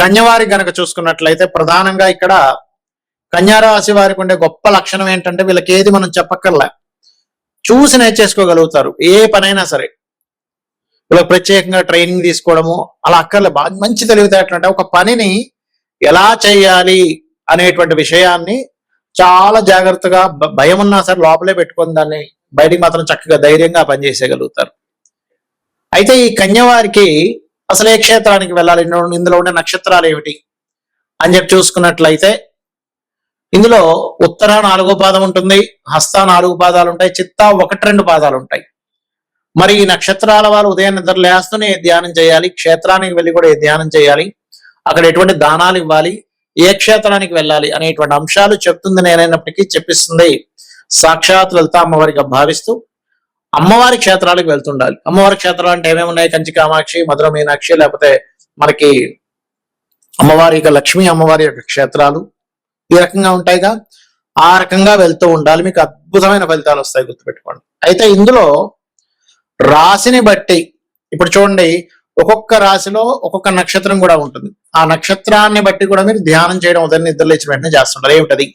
కన్యవారి గనక చూసుకున్నట్లయితే ప్రధానంగా ఇక్కడ కన్యారాశి వారికి ఉండే గొప్ప లక్షణం ఏంటంటే వీళ్ళకి ఏది మనం చెప్పక్కర్లే, చూసి నేర్చేసుకోగలుగుతారు ఏ పనైనా సరే. వీళ్ళకి ప్రత్యేకంగా ట్రైనింగ్ తీసుకోవడము అలా అక్కర్లే. బాగా మంచి తెలివితేటలంటే ఒక పనిని ఎలా చేయాలి అనేటువంటి విషయాన్ని చాలా జాగ్రత్తగా భయం ఉన్నా సరే లోపలే పెట్టుకొని దాన్ని బయటికి మాత్రం చక్కగా ధైర్యంగా పనిచేసేయగలుగుతారు. అయితే ఈ కన్యవారికి అసలు ఏ క్షేత్రానికి వెళ్ళాలి, ఇందులో ఉండే నక్షత్రాలు ఏమిటి అని చెప్పి చూసుకున్నట్లయితే ఇందులో ఉత్తర 4వ పాదం ఉంటుంది, హస్త 4 పాదాలు ఉంటాయి, చిత్త 1-2 పాదాలు ఉంటాయి. మరి ఈ నక్షత్రాల వారు ఉదయం నిద్ర లేస్తూనే ధ్యానం చేయాలి, క్షేత్రానికి వెళ్ళి కూడా ధ్యానం చేయాలి, అక్కడ ఎటువంటి దానాలు ఇవ్వాలి, ఏ క్షేత్రానికి వెళ్ళాలి అనేటువంటి అంశాలు చెప్తుంది నేనైనప్పటికీ చెప్పిస్తుంది సాక్షాత్ లలిత అమ్మవారిగా భావిస్తూ అమ్మవారి క్షేత్రాలకు వెళ్తుండాలి. అమ్మవారి క్షేత్రాలు అంటే ఏమేమి ఉన్నాయి, కంచి కామాక్షి, మధుర మీనాక్షి, లేకపోతే మనకి అమ్మవారి యొక్క లక్ష్మీ అమ్మవారి యొక్క క్షేత్రాలు ఈ రకంగా ఉంటాయిగా, ఆ రకంగా వెళ్తూ ఉండాలి. మీకు అద్భుతమైన ఫలితాలు వస్తాయి, గుర్తుపెట్టుకోండి. అయితే ఇందులో రాశిని బట్టి ఇప్పుడు చూడండి, ఒక్కొక్క రాశిలో ఒక్కొక్క నక్షత్రం కూడా ఉంటుంది. ఆ నక్షత్రాన్ని బట్టి కూడా మీరు ధ్యానం చేయడం ఉదయం నిద్ర లేచిన వెంటనే చేస్తుంటారు. ఏమిటది?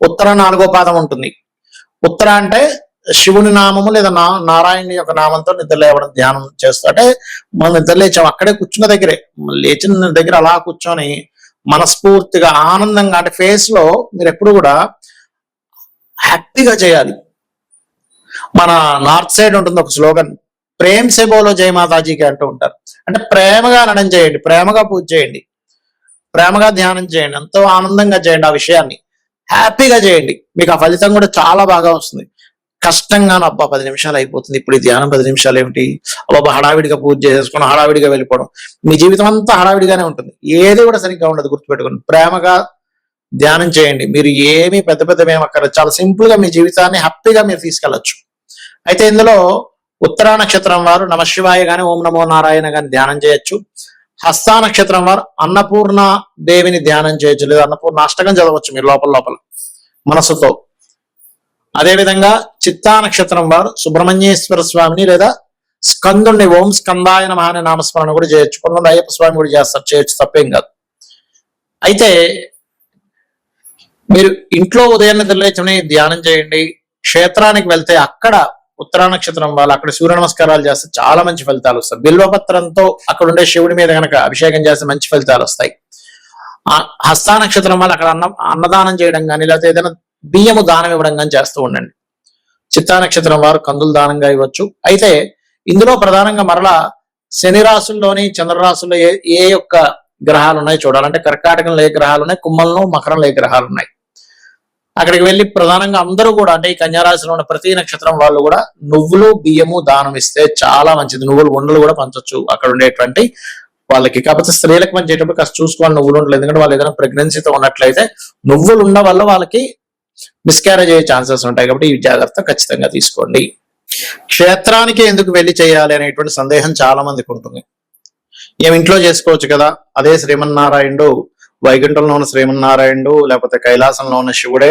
ఉత్తర 4వ పాదం ఉంటుంది. ఉత్తర అంటే శివుని నామము లేదా నారాయణుని యొక్క నామంతో నిద్ర లేవడం, ధ్యానం చేస్తూ. అంటే మనం నిద్ర లేచాం, అక్కడే కూర్చున్న దగ్గరే లేచిన దగ్గర అలా కూర్చొని మనస్ఫూర్తిగా ఆనందంగా, అంటే ఫేస్ లో మీరు ఎప్పుడు కూడా హ్యాపీగా చేయాలి. మన నార్త్ సైడ్ ఉంటుంది ఒక స్లోగన్, ప్రేమ్ సే బోలో జయ మాతాజీకి అంటూ ఉంటారు. అంటే ప్రేమగా అనడం చేయండి, ప్రేమగా పూజ చేయండి, ప్రేమగా ధ్యానం చేయండి, ఎంతో ఆనందంగా చేయండి. ఆ విషయాన్ని హ్యాపీగా చేయండి, మీకు ఆ ఫలితం కూడా చాలా బాగా వస్తుంది. కష్టంగాను అబ్బా 10 నిమిషాలు అయిపోతుంది, ఇప్పుడు ఈ ధ్యానం 10 నిమిషాలు ఏమిటి, అబ్బా హడావిడిగా పూజ చేసుకుని హడావిడిగా వెళ్ళిపోవడం, మీ జీవితం అంతా హడావిడిగానే ఉంటుంది, ఏది కూడా సరిగ్గా ఉండదు. గుర్తుపెట్టుకోండి, ప్రేమగా ధ్యానం చేయండి. మీరు ఏమీ పెద్ద పెద్ద మేమక్కర్లేదు, చాలా సింపుల్ గా మీ జీవితాన్ని హ్యాపీగా మీరు తీసుకెళ్లొచ్చు. అయితే ఇందులో ఉత్తరా నక్షత్రం వారు నమశివాయ గాని, ఓం నమో నారాయణ గాని ధ్యానం చేయొచ్చు. హస్తా నక్షత్రం వారు అన్నపూర్ణ దేవిని ధ్యానం చేయొచ్చు, లేదా అన్నపూర్ణ అష్టకం చదవచ్చు మీరు లోపల మనసుతో. అదేవిధంగా చిత్తా నక్షత్రం వారు సుబ్రహ్మణ్యేశ్వర స్వామిని లేదా స్కందుని ఓం స్కందాయ నమః అనే నామస్మరణ కూడా చేయొచ్చు. కొంతమంది అయ్యప్ప స్వామి కూడా చేస్తారు, చేయొచ్చు, తప్పేం కాదు. అయితే మీరు ఇంట్లో ఉదయం నిద్రలేచుని ధ్యానం చేయండి. క్షేత్రానికి వెళ్తే అక్కడ ఉత్తరా నక్షత్రం వాళ్ళు అక్కడ సూర్య నమస్కారాలు చేస్తే చాలా మంచి ఫలితాలు వస్తాయి. బిల్వపత్రంతో అక్కడ ఉండే శివుడి మీద కనుక అభిషేకం చేస్తే మంచి ఫలితాలు వస్తాయి. హస్తా నక్షత్రం వాళ్ళు అక్కడ అన్నదానం చేయడం కానీ, లేకపోతే ఏదైనా బియ్యము దానం ఇవ్వడం కానీ చేస్తూ ఉండండి. చిత్తా నక్షత్రం వారు కందులు దానంగా ఇవ్వచ్చు. అయితే ఇందులో ప్రధానంగా మరలా శని రాశుల్లోని చంద్రరాశుల్లో ఏ యొక్క గ్రహాలు ఉన్నాయి చూడాలంటే, కర్కాటకంలో ఏ గ్రహాలు ఉన్నాయి, కుంభంలో మకరంలో ఏ గ్రహాలు ఉన్నాయి, అక్కడికి వెళ్ళి ప్రధానంగా అందరూ కూడా, అంటే ఈ కన్యారాశిలో ఉన్న ప్రతి నక్షత్రం వాళ్ళు కూడా నువ్వులు బియ్యము దానం ఇస్తే చాలా మంచిది. నువ్వులు ఉండలు కూడా పంచొచ్చు అక్కడ ఉండేటువంటి వాళ్ళకి. కాకపోతే స్త్రీలకు పంచేటప్పుడు కాస్త చూసుకోవాలి నువ్వులు ఉండలేదు, ఎందుకంటే వాళ్ళు ఏదైనా ప్రెగ్నెన్సీతో ఉన్నట్లయితే నువ్వులు ఉన్న వల్ల వాళ్ళకి మిస్క్యారేజ్ అయ్యే ఛాన్సెస్ ఉంటాయి. కాబట్టి ఈ జాగ్రత్త ఖచ్చితంగా తీసుకోండి. క్షేత్రానికి ఎందుకు వెళ్ళి చేయాలి అనేటువంటి సందేహం చాలా మందికి ఉంటుంది. ఏమి ఇంట్లో చేసుకోవచ్చు కదా, అదే శ్రీమన్నారాయణుడు వైకుంఠంలో ఉన్న శ్రీమన్నారాయణుడు లేకపోతే కైలాసంలో ఉన్న శివుడే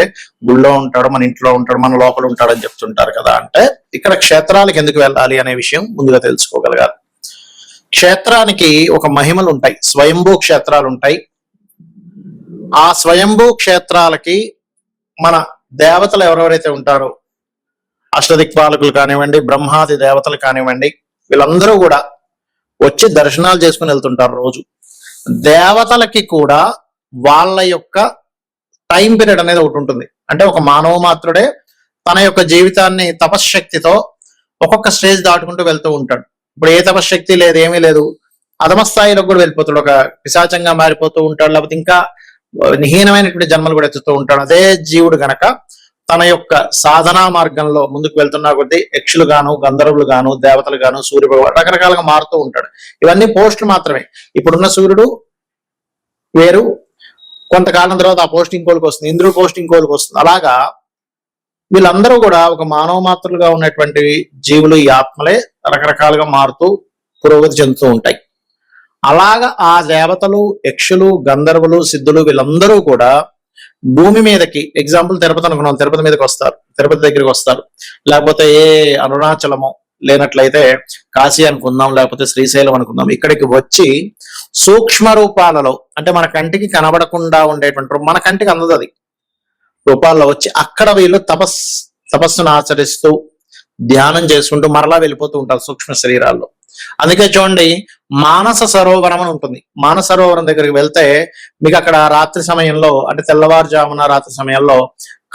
గుళ్ళో ఉంటాడు, మన ఇంట్లో ఉంటాడు, మన లోపల ఉంటాడు అని చెప్తుంటారు కదా. అంటే ఇక్కడ క్షేత్రాలకు ఎందుకు వెళ్ళాలి అనే విషయం ముందుగా తెలుసుకోగలగాలి. క్షేత్రానికి ఒక మహిమలు ఉంటాయి, స్వయంభూ క్షేత్రాలు ఉంటాయి. ఆ స్వయంభూ క్షేత్రాలకి మన దేవతలు ఎవరెవరైతే ఉంటారో, అష్టదిక్పాలకులు కానివ్వండి, బ్రహ్మాది దేవతలు కానివ్వండి, వీళ్ళందరూ కూడా వచ్చి దర్శనాలు చేసుకుని వెళ్తుంటారు రోజు. దేవతలకి కూడా వాళ్ళ యొక్క టైం పీరియడ్ అనేది ఒకటి ఉంటుంది. అంటే ఒక మానవ మాత్రుడే తన యొక్క జీవితాన్ని తపశ్శక్తితో ఒక్కొక్క స్టేజ్ దాటుకుంటూ వెళ్తూ ఉంటాడు. ఇప్పుడు ఏ తపశ్శక్తి లేదు, ఏమీ లేదు, అధమ స్థాయిలో కూడా వెళ్ళిపోతాడు, ఒక పిశాచంగా మారిపోతూ ఉంటాడు, లేకపోతే ఇంకా హీనమైనటువంటి జన్మలు కూడా ఎత్తుతూ ఉంటాడు. అదే జీవుడు గనక తన యొక్క సాధనా మార్గంలో ముందుకు వెళ్తున్నా కొద్దీ యక్షులు గాను, గంధర్వులు గాను, దేవతలు గాను, సూర్య భగవాన్ రకరకాలుగా మారుతూ ఉంటాడు. ఇవన్నీ పోస్టులు మాత్రమే. ఇప్పుడున్న సూర్యుడు వేరు, కొంతకాలం తర్వాత ఆ పోస్ట్ ఇంకోలికి వస్తుంది, ఇంద్రుడు పోస్ట్ ఇంకోలికి వస్తుంది. అలాగా వీళ్ళందరూ కూడా ఒక మానవ మాత్రులుగా ఉన్నటువంటి జీవులు, ఈ ఆత్మలే రకరకాలుగా మారుతూ పురోగతి చెందుతూ ఉంటాయి. అలాగా ఆ దేవతలు, యక్షులు, గంధర్వులు, సిద్ధులు వీళ్ళందరూ కూడా భూమి మీదకి, ఎగ్జాంపుల్ తిరుపతి అనుకున్నాం, తిరుపతి మీదకి వస్తారు, తిరుపతి దగ్గరికి వస్తారు, లేకపోతే ఏ అరుణాచలమో లేనట్లయితే కాశీ అనుకుందాం, లేకపోతే శ్రీశైలం అనుకుందాం, ఇక్కడికి వచ్చి సూక్ష్మ రూపాలలో అంటే మన కంటికి కనబడకుండా ఉండేటువంటి, మన కంటికి అందదు అది, రూపాల్లో వచ్చి అక్కడ వీళ్ళు తపస్సును ఆచరిస్తూ ధ్యానం చేసుకుంటూ మరలా వెళ్ళిపోతూ ఉంటారు సూక్ష్మ శరీరాల్లో. అందుకే చూడండి, మానస సరోవరం అని ఉంటుంది. మానస సరోవరం దగ్గరికి వెళ్తే మీకు అక్కడ రాత్రి సమయంలో అంటే తెల్లవారుజామున రాత్రి సమయంలో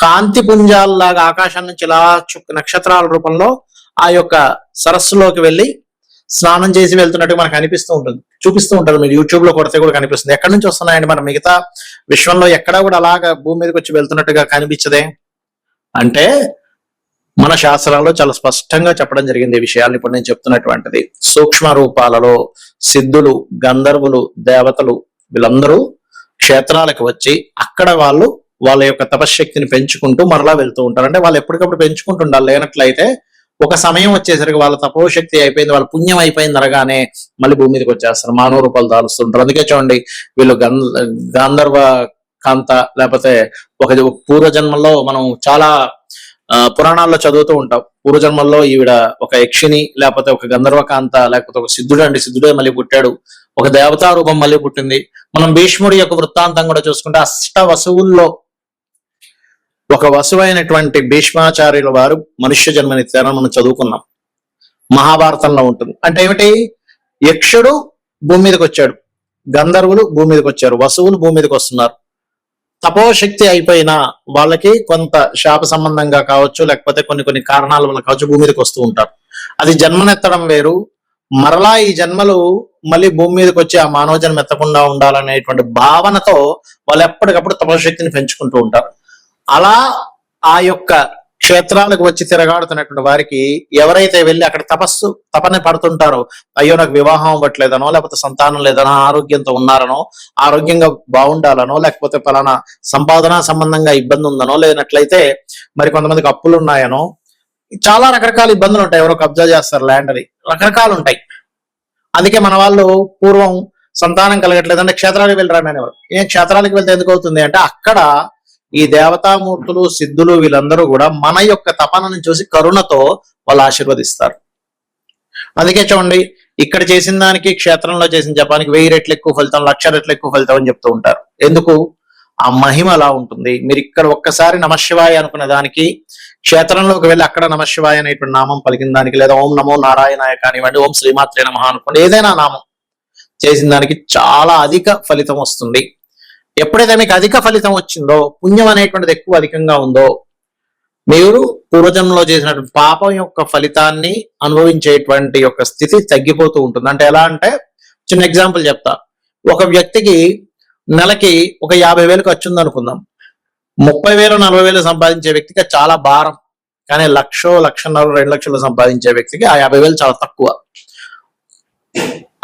కాంతి పుంజాల్లాగా ఆకాశం నుంచి ఇలా నక్షత్రాల రూపంలో ఆ యొక్క సరస్సులోకి వెళ్ళి స్నానం చేసి వెళ్తున్నట్టు మనకు అనిపిస్తూ ఉంటుంది, చూపిస్తూ ఉంటారు. మీరు యూట్యూబ్ లో కొడితే కూడా కనిపిస్తుంది. ఎక్కడి నుంచి వస్తున్నాయండి? మన మిగతా విశ్వంలో ఎక్కడా కూడా అలాగా భూమి మీదకి వచ్చి వెళ్తున్నట్టుగా కనిపించదే అంటే మన శాస్త్రాల్లో చాలా స్పష్టంగా చెప్పడం జరిగింది ఈ విషయాన్ని. ఇప్పుడు నేను చెప్తున్నటువంటిది సూక్ష్మ రూపాలలో సిద్ధులు, గంధర్వులు, దేవతలు వీళ్ళందరూ క్షేత్రాలకు వచ్చి అక్కడ వాళ్ళ యొక్క తపశ్శక్తిని పెంచుకుంటూ మరలా వెళ్తూ ఉంటారు. అంటే వాళ్ళు ఎప్పటికప్పుడు పెంచుకుంటుండాలి. లేనట్లయితే ఒక సమయం వచ్చేసరికి వాళ్ళ తపోశక్తి అయిపోయింది, వాళ్ళ పుణ్యం అయిపోయింది అనగానే మళ్ళీ భూమి మీదకి వచ్చేస్తారు, మానవ రూపాలు దాలుస్తుంటారు. అందుకే చూడండి, వీళ్ళు గాంధర్వ కాంత లేకపోతే ఒక పూర్వజన్మల్లో మనం చాలా పురాణాల్లో చదువుతూ ఉంటాం. పూర్వజన్మల్లో ఈవిడ ఒక యక్షిని, లేకపోతే ఒక గంధర్వకాంత, లేకపోతే ఒక సిద్ధుడే మళ్ళీ పుట్టాడు, ఒక దేవతా రూపం మళ్ళీ పుట్టింది. మనం భీష్ముడి యొక్క వృత్తాంతం కూడా చూసుకుంటే అష్ట వసువుల్లో ఒక వసువైనటువంటి భీష్మాచార్యుల వారు మనుష్య జన్మనిచ్చారని మనం చదువుకున్నాం, మహాభారతంలో ఉంటుంది. అంటే ఏమిటి? యక్షుడు భూమి మీదకి వచ్చాడు, గంధర్వులు భూమి మీదకి వచ్చారు, వసువులు భూమి మీదకి వస్తున్నారు. తపోశక్తి అయిపోయినా వాళ్ళకి కొంత శాప సంబంధంగా కావచ్చు, లేకపోతే కొన్ని కారణాల వల్ల కావచ్చు భూమి మీదకి వస్తూ ఉంటారు. అది జన్మనెత్తడం వేరు. మరలా ఈ జన్మలు మళ్ళీ భూమి మీదకి వచ్చి ఆ మానవ జన్మ ఎత్తకుండా ఉండాలనేటువంటి భావనతో వాళ్ళు ఎప్పటికప్పుడు తపోశక్తిని పెంచుకుంటూ ఉంటారు. అలా ఆ యొక్క క్షేత్రాలకు వచ్చి తిరగాడుతున్నటువంటి వారికి ఎవరైతే వెళ్ళి అక్కడ తపన పడుతుంటారో, అయ్యో నాకు వివాహం అవ్వట్లేదనో, లేకపోతే సంతానం లేదనో, ఆరోగ్యంతో ఉన్నారనో, ఆరోగ్యంగా బాగుండాలనో, లేకపోతే పలానా సంపాదన సంబంధంగా ఇబ్బంది ఉందనో, లేనట్లయితే మరి కొంతమందికి అప్పులు ఉన్నాయనో, చాలా రకరకాల ఇబ్బందులు ఉంటాయి. ఎవరో కబ్జా చేస్తారు ల్యాండ్ అని, రకరకాలు ఉంటాయి. అందుకే మన వాళ్ళు పూర్వం సంతానం కలగట్లేదంటే క్షేత్రాలకు వెళ్ళి రామనేవారు. క్షేత్రాలకు వెళ్తే ఎందుకు అవుతుంది అంటే అక్కడ ఈ దేవతామూర్తులు, సిద్ధులు వీళ్ళందరూ కూడా మన యొక్క తపనను చూసి కరుణతో వాళ్ళు ఆశీర్వదిస్తారు. అందుకే చూడండి, ఇక్కడ చేసిన దానికి క్షేత్రంలో చేసిన జపానికి 1000 రెట్లు ఎక్కువ ఫలితం, 1,00,000 రెట్లు ఎక్కువ ఫలితం అని చెప్తూ ఉంటారు. ఎందుకు? ఆ మహిమ అలా ఉంటుంది. మీరు ఇక్కడ ఒక్కసారి నమశివాయ అనుకునే దానికి క్షేత్రంలోకి వెళ్ళి అక్కడ నమశివాయ అనేటువంటి నామం పలికిన దానికి, లేదా ఓం నమో నారాయణాయ కానివ్వండి, ఓం శ్రీమాత్రే నమః అనుకోండి, ఏదైనా నామం చేసిన దానికి చాలా అధిక ఫలితం వస్తుంది. ఎప్పుడైతే మీకు అధిక ఫలితం వచ్చిందో, పుణ్యం అనేటువంటిది ఎక్కువ అధికంగా ఉందో, మీరు పూర్వజన్మలో చేసినటువంటి పాపం యొక్క ఫలితాన్ని అనుభవించేటువంటి యొక్క స్థితి తగ్గిపోతూ ఉంటుంది. అంటే ఎలా అంటే, చిన్న ఎగ్జాంపుల్ చెప్తా. ఒక వ్యక్తికి నెలకి ఒక 50,000 ఖర్చు ఉంది అనుకుందాం. 30,000 40,000 సంపాదించే వ్యక్తికి చాలా భారం. కానీ 1,00,000 1,50,000 2 లక్షలు సంపాదించే వ్యక్తికి ఆ 50,000 చాలా తక్కువ.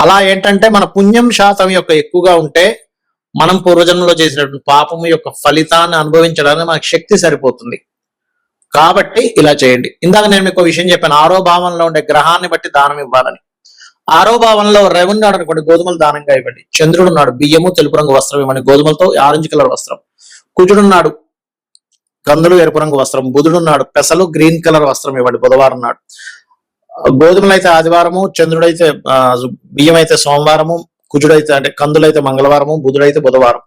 అలా ఏంటంటే మన పుణ్యం శాతం యొక్క ఎక్కువగా ఉంటే మనం పూర్వజన్మలో చేసినటువంటి పాపము యొక్క ఫలితాన్ని అనుభవించడానికి మనకు శక్తి సరిపోతుంది. కాబట్టి ఇలా చేయండి. ఇందాక నేను మీకు విషయం చెప్పాను, 6వ భావంలో ఉండే గ్రహాన్ని బట్టి దానం ఇవ్వాలని. 6వ భావంలో రవి ఉన్నాడు అనుకోండి, గోధుమలు దానంగా ఇవ్వండి. చంద్రుడు ఉన్నాడు, బియ్యము తెలుపు రంగు వస్త్రం ఇవ్వండి, గోధుమలతో ఆరెంజ్ కలర్ వస్త్రం. కుజుడున్నాడు, కందులు ఎరుపు రంగు వస్త్రం. బుధుడున్నాడు, పెసలు గ్రీన్ కలర్ వస్త్రం ఇవ్వండి బుధవారం నాడు. గోధుమలు అయితే ఆదివారము, చంద్రుడైతే బియ్యం అయితే సోమవారము, కుజుడైతే అంటే కందులైతే మంగళవారము, బుధుడైతే బుధవారం.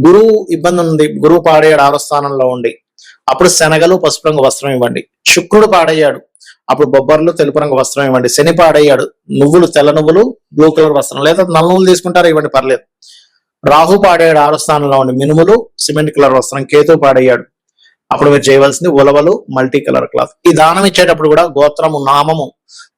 గురువు ఇబ్బంది ఉంది, గురువు పాడేయాడు 6వ స్థానంలో ఉండి, అప్పుడు శనగలు పసుపు రంగు వస్త్రం ఇవ్వండి. శుక్రుడు పాడయ్యాడు, అప్పుడు బొబ్బర్లు తెలుపు రంగు వస్త్రం ఇవ్వండి. శని పాడయ్యాడు, నువ్వులు తెల్ల నువ్వులు బ్లూ కలర్ వస్త్రం, లేదా నల్ల నువ్వులు తీసుకుంటారా ఇవ్వండి, పర్లేదు. రాహు పాడయ్యాడు 6వ స్థానంలో ఉండి, మినుములు సిమెంట్ కలర్ వస్త్రం. కేతు పాడయ్యాడు, అప్పుడు మీరు చేయవలసింది ఉలవలు మల్టీ కలర్ క్లాత్. ఈ దానం ఇచ్చేటప్పుడు కూడా గోత్రము, నామము,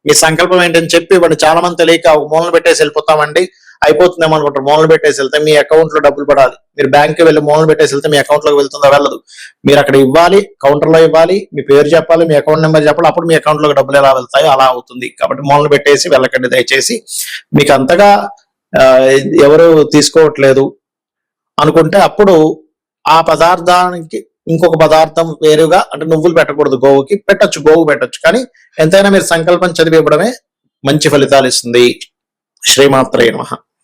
మీ సంకల్పం ఏంటని చెప్పి ఇవ్వండి. చాలా మంది తెలియక ఒక మూలన పెట్టేసి వెళ్ళిపోతామండి, అయిపోతుందేమో అనుకుంటారు. మూలన పెట్టేసి వెళ్తే మీ అకౌంట్ లో డబ్బులు పడాలి. మీరు బ్యాంక్ కి వెళ్ళి మూలన పెట్టేసి వెళ్తే మీ అకౌంట్ లోకి వెళ్తుందా? వెళ్ళదు. మీరు అక్కడ ఇవ్వాలి, కౌంటర్ లో ఇవ్వాలి, మీ పేరు చెప్పాలి, మీ అకౌంట్ నెంబర్ చెప్పాలి, అప్పుడు మీ అకౌంట్ లోకి డబ్బులు ఎలా వెళ్తాయో అలా అవుతుంది. కాబట్టి మూలన పెట్టేసి వెళ్ళకండి దయచేసి. మీకు అంతగా ఎవరు తీసుకోవట్లేదు అనుకుంటే అప్పుడు ఆ పదార్థానికి ఇంకొక పదార్థం వేరుగా, అంటే నువ్వులు పెట్టకూడదు, గోవుకి పెట్టచ్చు, గోవు పెట్టచ్చు. కానీ ఎంతైనా మీరు సంకల్పం చదివి ఇవ్వడమే మంచి ఫలితాలు ఇస్తుంది. శ్రీమాత్రే నమః.